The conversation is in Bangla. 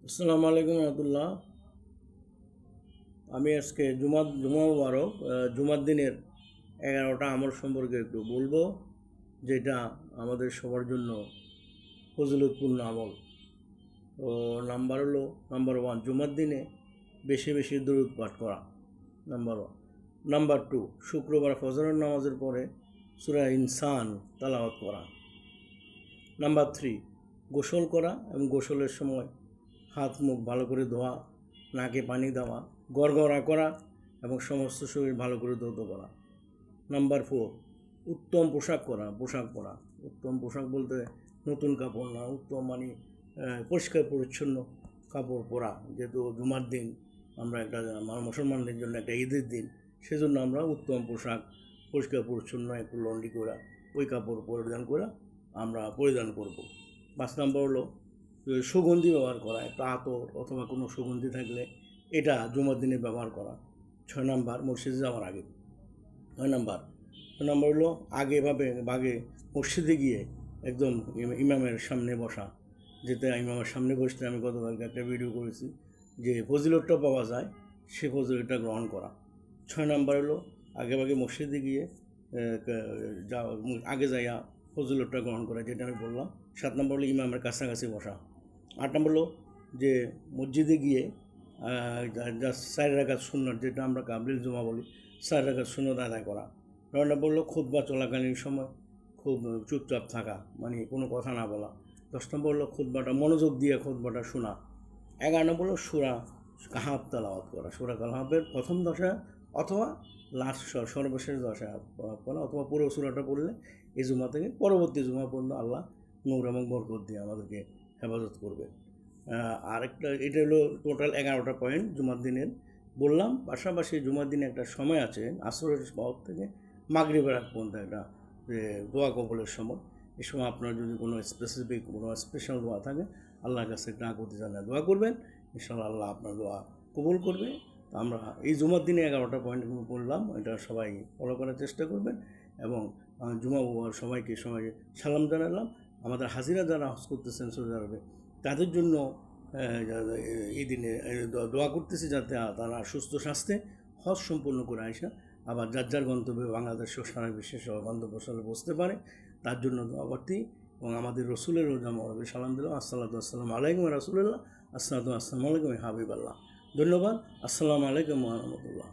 আসসালামু আলাইকুম রহমতুল্লাহ। আমি আজকে জুমা মুবারক জুমার দিনের 11টা আমল সম্পর্কে একটু বলবো, যেটা আমাদের সবার জন্য ফজিলতপূর্ণ আমল। তো নাম্বার 1, জুমার দিনে বেশি বেশি দরুদ পাঠ করা, নাম্বার 1। নাম্বার 2, শুক্রবার ফজরের নামাজের পরে সূরা ইনসান তেলাওয়াত করা। নাম্বার 3, গোসল করা এবং গোসলের সময় হাত মুখ ভালো করে ধোয়া, নাকে পানি দেওয়া, গড়গড়া করা এবং সমস্ত শরীর ভালো করে ধৌত করা। নাম্বার 4, উত্তম পোশাক পরা। উত্তম পোশাক বলতে নতুন কাপড় না, উত্তম মানে পরিষ্কার পরিচ্ছন্ন কাপড় পরা। যেহেতু জুমার দিন আমরা একটা মুসলমানদের জন্য একটা ঈদের দিন, সেজন্য আমরা উত্তম পোশাক পরিষ্কার পরিচ্ছন্ন একটু লন্ড্রি করা ওই কাপড় পরিধান করব। 5 নম্বর হলো সুগন্ধি ব্যবহার করা, একটা আতর অথবা কোনো সুগন্ধি থাকলে এটা জুমার দিনে ব্যবহার করা। 6 নম্বর, মসজিদে যাওয়ার আগে। 6 নম্বর হলো বাগে মসজিদে গিয়ে একদম ইমামের সামনে বসা, যেতে ইমামের সামনে বসতে আমি গতকালকে একটা ভিডিও করেছি, যে ফজিলতটা পাওয়া যায় সে ফজিলতটা গ্রহণ করা। 6 নম্বর হলো আগে মসজিদে গিয়ে আগে যাইয়া ফজিলতটা গ্রহণ করা, যেটা আমি বললাম। 7 নম্বর হলো ইমামের কাছাকাছি বসা। 8 নম্বর হলো যে মসজিদে গিয়ে 4 রাকাত সুন্নত, যেটা আমরা কাবলিল জুমা বলি, 4 রাকাত সুন্নত আদায় করা। 9 নম্বর হলো খুতবা চলাকালীন সময় খুব চুপচাপ থাকা, মানে কোনো কথা না বলা। 10 নম্বর হলো খুতবাটা মনোযোগ দিয়ে খুতবাটা শোনা। 11 নম্বর হলো সূরা কাহাফ তেলাওয়াত করা, সূরা কাহাফের প্রথম 10 আয়াত অথবা লাস্ট সর্বশেষ 10 আয়াত পড়া, অথবা পুরো সূরাটা পড়লে এই জুমা থেকে পরবর্তী জুমা পর্যন্ত আল্লাহ নূর এবং বরকত দিয়ে আমাদেরকে হেফাজত করবে। আরেকটা, এটা হলো টোটাল 11টা পয়েন্ট জুমার দিনের বললাম। পাশাপাশি জুমার দিনে একটা সময় আছে আসরের পর থেকে মাগরিবের আগ পর্যন্ত, একটা যে দোয়া কবুলের সময়। এই সময় আপনার যদি কোনো স্পেশাল দোয়া থাকে, আল্লাহর কাছে করতে জানা দোয়া করবেন, ইনশাআল্লাহ আল্লাহ আপনার দোয়া কবুল করবে। তো আমরা এই জুমার দিনে 11টা পয়েন্ট বললাম, এটা সবাই ফলো করার চেষ্টা করবেন। এবং জুমা সবাইকে সালাম জানালাম। আমাদের হাজিরা যারা হজ করতেছেন সৌদি আরবে, তাদের জন্য এই দিনে দোয়া করতেছি, যাতে তারা সুস্থ স্বাস্থ্যে হজ সম্পূর্ণ করে আসা, আবার যার গন্তব্যে বাংলাদেশ ও সারা বিশ্বের গন্তব্যস্থলে বসতে পারে, তার জন্য দোয়া প্রার্থী। এবং আমাদের রসুলের রোজামরবি সালাম দিলাম, আসসালামু আলাইকুম রাসূলুল্লাহ, আসসালামু আলাইকুম হাবিব আল্লাহ। ধন্যবাদ। আসসালামু আলাইকুম ওয়া রাহমাতুল্লাহ।